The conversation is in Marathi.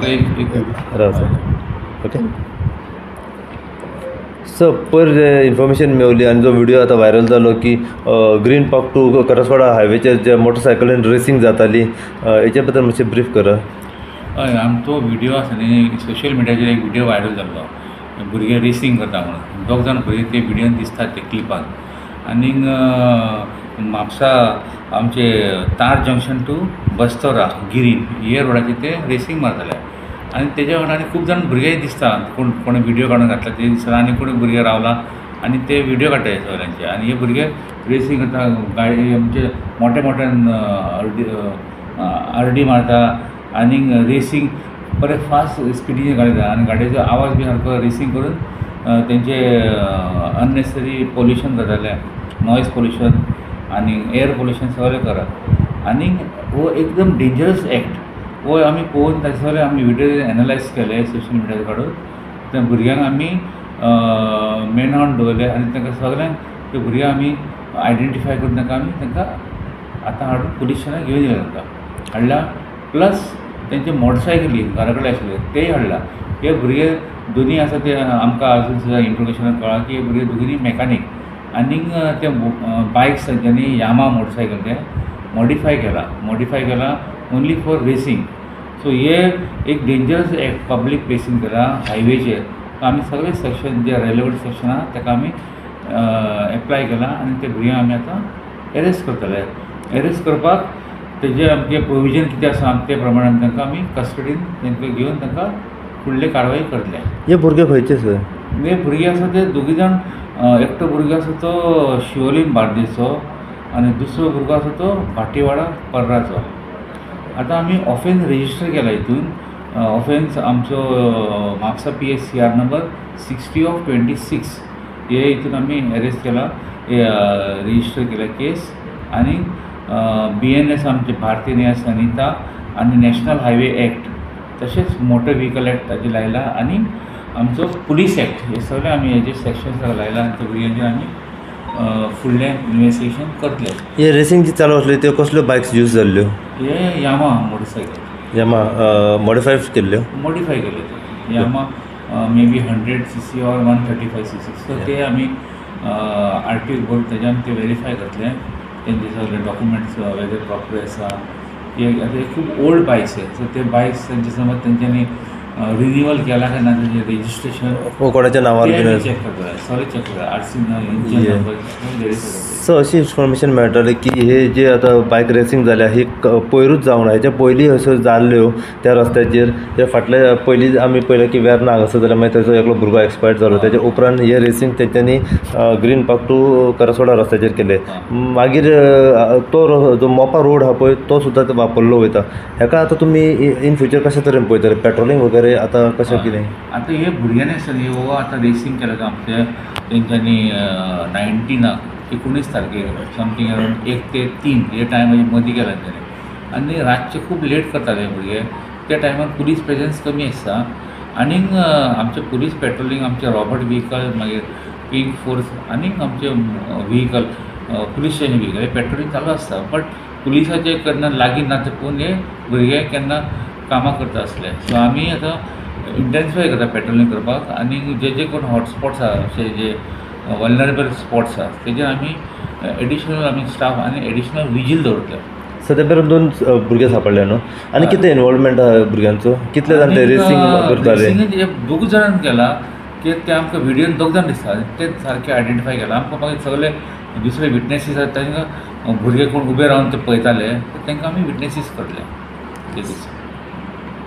म्हाका एक राव ओके. सो पर इन्फॉर्मेशन मेवली आनी जो व्हिडिओ आता व्हायरल जालो की ग्रीन पार्क टू करसवाडा हायवेचेर जे मोटरसायकलीन रेसिंग जाताली हेच्या बद्दल मातशें ब्रीफ करा. हय तो व्हिडिओ आसा न्ही सोशल मिडियाचेर एक व्हिडिओ व्हायरल जाल्लो भुरगे रेसिंग करता म्हणून 2 जाण भुरगे ते व्हिडिओन दिसतात ते क्लिपान आनीक म्हापसा आमचे तार जंक्शन टू बस्तोरा गिरीन हे रोडाचेर ते रेसिंग मारताले आनी तेज्या वांगडा आनी खूब जाण भुरगेय दिसता कोण व्हिडिओ काडून घातला ते दिसता आनी कोणी भुरगे रावला आनी ते व्हिडिओ काडटाय सगळ्यांचे आनी हे भुरगे रेसिंग करता गाडी म्हणजे मोठे मोठ्यान आरडी मारता आनीक रेसिंग बरें फास्ट स्पिडीन घालता आनी गाडयेचो आवाज बी सारको रेसिंग करून तेंचे अननेसेसरी पोल्युशन जातालें नॉयज पोल्युशन आनी एअर पोल्युशन सगळें करप आनीक हो एकदम डेंजरस एक्ट हो आमी पळोवन ताचे सगळे आमी व्हिडिओ एनालायज केले सोशल मिडियार काडून त्या भुरग्यांक आमी मेनावन दवरले आनी तांकां सगळ्यांक त्या भुरग्यांक आमी आयडेंटिफाय करून तांकां आतां हाडून पुलीस स्टेशनार घेवन येयला तांकां हाडला प्लस तेंचे मोटरसायकली घरा कडेन आशिल्ले तेय हाडला. हे भुरगे दोनी आसा ते आमकां अजून सुद्दां इन्फॉर्मेशनान कळ्ळा की हे भुरगे दोनी मॅकानीक आनीक ते बायक्स तेंच्यांनी यामा मोटरसायकल ते मॉडिफाय केला ओन्ली फॉर रेसिंग. सो हे एक डेंजरस एक्ट पब्लीक प्लेसीन केला हायवेचेर आमी सगळे सेक्शन जे रेलेवंट सेक्शन आहा ताका आमी एप्लाय केला आनी ते भुरग्यांक आमी आतां एरेस्ट करतले. एरेस्ट करपाक तेजे आमचे प्रोविजन कितें आसा ते प्रमाणे तांकां आमी कस्टडीन तांकां घेवन तांकां फुडले कारवाई करतले. हे भुरगे खंयचे सर? हे भुरगे आसा ते दोगी जाण एकटो भुरगो आसा तो शिवोलीम बार्देसचो आनी दुसरो भुरगो आसा तो भाटीवाडा पर्राचो. आतां आमी ऑफेन्स रेजिस्टर केला हितून ऑफेन्स आमचो म्हापसा PSCR नंबर 60/26 हे हितून आमी एरेस्ट केला रेजिस्टर केला केस आनी BNS आमचे भारतीय न्याय संहिता आनी नॅशनल हायवे एक्ट तशेंच मोटर व्हेहिकल एक्ट ताजेर लायला आनी आमचो पुलीस एक्ट हे सगळे आमी हेजे सेक्शन्स लायला आनी त्या भुरग्यांचेर आमी फुडलें इन्वेस्टिगेशन करतले. हे रेसिंग जी चालू आसल्यो त्यो कसल्यो बायक्स यूज जाल्ल्यो? हे यामा मोटरसायकल यामा मॉडिफाय केल्ल्यो ते Yamaha maybe 100cc or 135cc. So ते आमी RTO करून तेजे आमी ते व्हेरीफाय करतले तेंचे सगळे डॉक्युमेंट्स वेदर प्रॉपर आसा. हे आतां खूब ओल्ड बायक्स आहे सो ते बायक्स तेंचे समज तेंच्यांनी रिन्युअल केला काय ना तेजें रेजिस्ट्रेशन कोणाच्या नांवार चेक करता सगळें चेक करता RC engine number verify. So अशी इन्फॉर्मेशन मेळटाली की हे जे आतां बायक रेसिंग जाल्या ही पयरूच जावं ना हेच्या पयलीं अश्यो जाल्ल्यो त्या रस्त्याचेर ते फाटले पयलीं आमी पळयलें की वेर्ना हांगासर जाल्यार मागीर थंयचो एकलो भुरगो एक्सपायर्ड जालो तेच्या उपरांत हे रेसिंग तेंच्यांनी ग्रीन पार्क टू करसवाडा रस्त्याचेर केले. मागीर तो जो मोपा रोड आहा पळय तो सुद्दां वापरलो वयता. हेका आतां तुमी इन फ्युचर कशे तरेन पळयतले पेट्रोलिंग वगैरे आतां कशें कितें? आतां हे भुरग्यांनी आसतले हो आतां रेसिंग केला का आमचे तेंच्यांनी 19 तारखेर समथींग अरावंड 1 ते 3 हे टायमाचे मदीं केला तेणे आनी रातचे खूब लेट करताले भुरगे. त्या टायमार पुलीस प्रेजन्स कमी आसता आनीक आमचे पुलीस पेट्रोलिंग आमचे रॉबर्ट व्हेहिकल मागीर पिंक फोर्स आनीक आमचे व्हेहिकल पुलीस स्टेशन व्हेहिकल हे पेट्रोलिंग चालू आसता. बट पुलिसाचे केन्ना लागीं ना ते पळोवन हे भुरगे केन्ना कामां करता आसले. सो आमी आतां इंटेन्सिफाय करता पेट्रोलिंग करपाक आनी जे कोण हॉटस्पॉट्स आसा अशे जे वल्नरेबल स्पॉट्स आसा तेजेर आमी एडिशनल आमी स्टाफ आनी एडिशनल विजील दवरतले. सद्या मेरेन 2 भुरगे सापडले न्हू आनी कितें इनवॉल्वमेंट आहा भुरग्यांचो? कितले जाण ते रेसिंग करताले? हे 2 जाणांनी केला की ते आमकां व्हिडिओन 2 जाण दिसता ते सारके आयडेंटिफाय केला. आमकां मागीर सगळे दुसरे विटनेसीस आसा तांकां भुरगे कोण उबे रावन ते पळयताले तांकां आमी विटनेसीस करतले ते दीस.